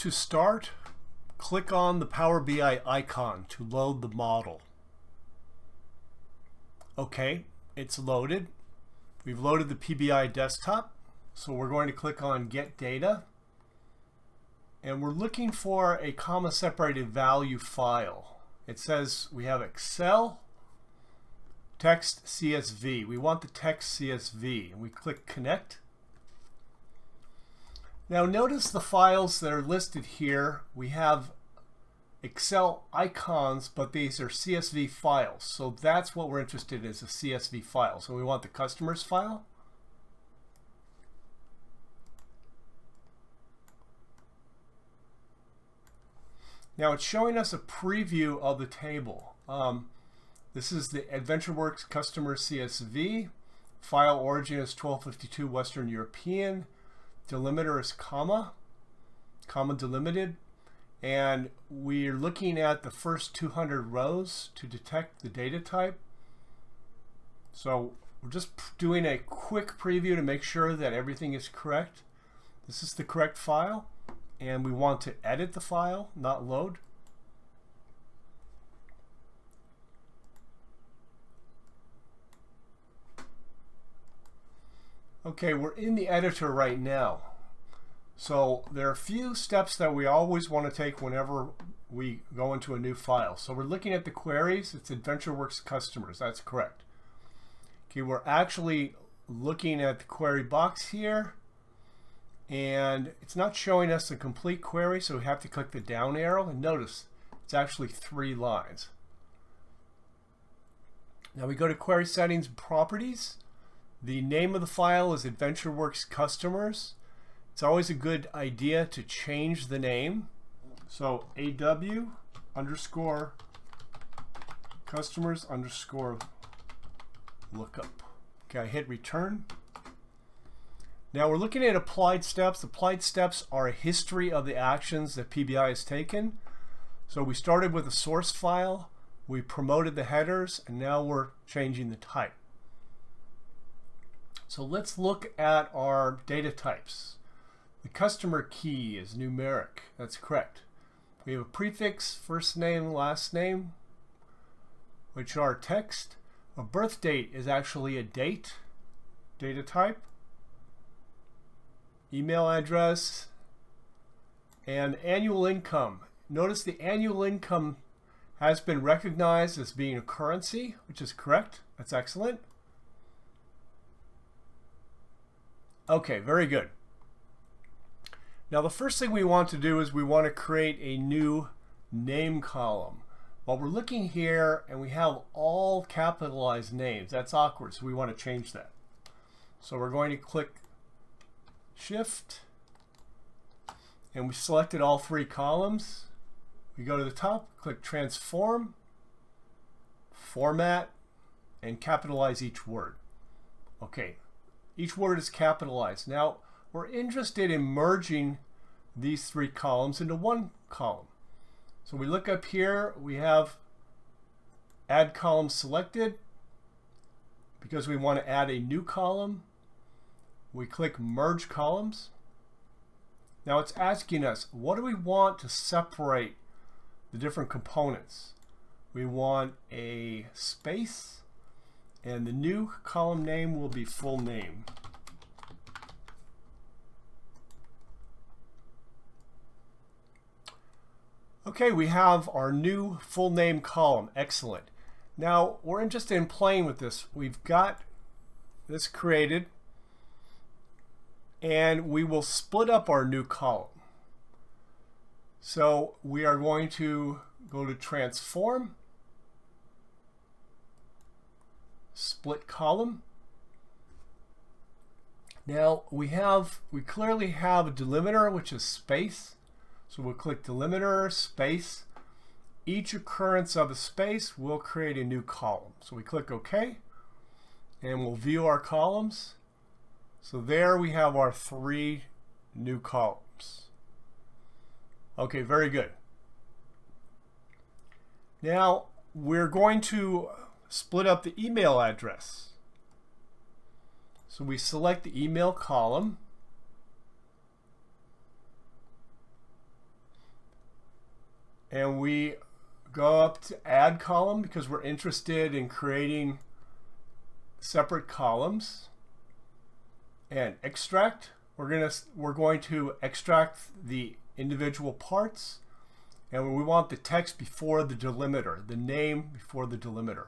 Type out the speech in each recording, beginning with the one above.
To start, click on the Power BI icon to load the model. Okay, it's loaded. We've loaded the PBI desktop, so we're going to click on Get Data. And we're looking for a comma-separated value file. It says we have Excel, text CSV. We want the text CSV. And we click Connect. Now notice the files that are listed here. We have Excel icons, but these are CSV files. So that's what we're interested in, is a CSV file. So we want the customers file. Now it's showing us a preview of the table. This is the AdventureWorks customer CSV. File origin is 1252 Western European. Delimiter is comma delimited. And we're looking at the first 200 rows to detect the data type. So we're just doing a quick preview to make sure that everything is correct. This is the correct file, and we want to edit the file, not load. Okay, we're in the editor right now. So there are a few steps that we always want to take whenever we go into a new file. So we're looking at the queries. It's AdventureWorks customers. That's correct. Okay, we're actually looking at the query box here, and it's not showing us the complete query, so we have to click the down arrow, and notice it's actually 3 lines. Now we go to Query Settings and Properties. The name of the file is AdventureWorks Customers. It's always a good idea to change the name. So AW underscore customers underscore lookup. Okay, I hit return. Now we're looking at applied steps. Applied steps are a history of the actions that PBI has taken. So we started with a source file, we promoted the headers, and now we're changing the type. So let's look at our data types. The customer key is numeric. That's correct. We have a prefix, first name, last name, which are text. A birth date is actually a date, data type. Email address, and annual income. Notice the annual income has been recognized as being a currency, which is correct. That's excellent. Okay, very good. Now the first thing we want to do is we want to create a new name column. Well, we're looking here and we have all capitalized names. That's awkward, so we want to change that. So we're going to click Shift, and we selected all 3 columns. We go to the top, click Transform, Format, and capitalize each word. Okay, each word is capitalized. Now we're interested in merging these 3 columns into one column. So we look up here, we have Add Column selected because we want to add a new column. We click Merge Columns. Now it's asking us, what do we want to separate the different components? We want a space, and the new column name will be full name. Okay, we have our new full name column. Excellent. Now we're interested in playing with this. We've got this created, and we will split up our new column. So we are going to go to Transform, Split Column. Now we clearly have a delimiter, which is space. So we'll click Delimiter, space. Each occurrence of a space will create a new column. So we click OK, and we'll view our columns. So there we have our 3 new columns. Okay, very good. Now we're going to split up the email address. So we select the email column, and we go up to add column because we're interested in creating separate columns, and extract. We're going to extract the individual parts, and we want the text before the delimiter, the name before the delimiter.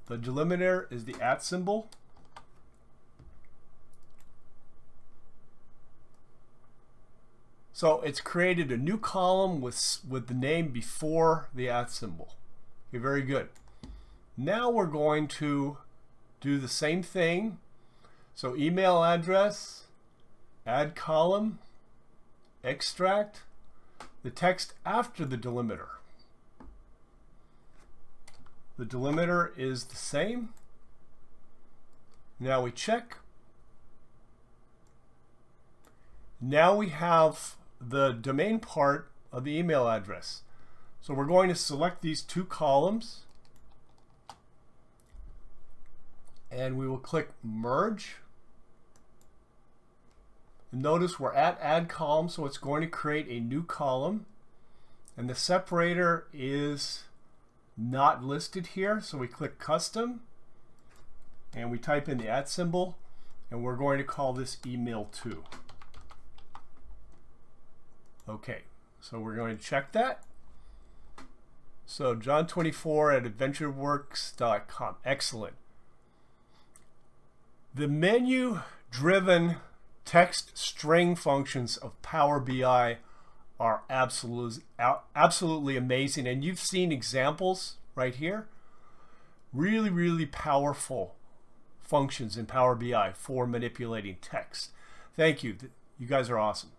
The delimiter is the @ symbol. So it's created a new column with the name before the @ symbol. Okay, very good. Now we're going to do the same thing. So email address, add column, extract the text after the delimiter. The delimiter is the same. Now we check. Now we have the domain part of the email address. So we're going to select these two columns, and we will click merge. And notice we're at add column, so it's going to create a new column, and the separator is not listed here, so we click custom and we type in the @ symbol, and we're going to call this email 2. Okay, so we're going to check that. So john24@adventureworks.com. Excellent. The menu-driven text string functions of Power BI are absolutely amazing, and you've seen examples right here. Really, really powerful functions in Power BI for manipulating text. Thank you. You guys are awesome.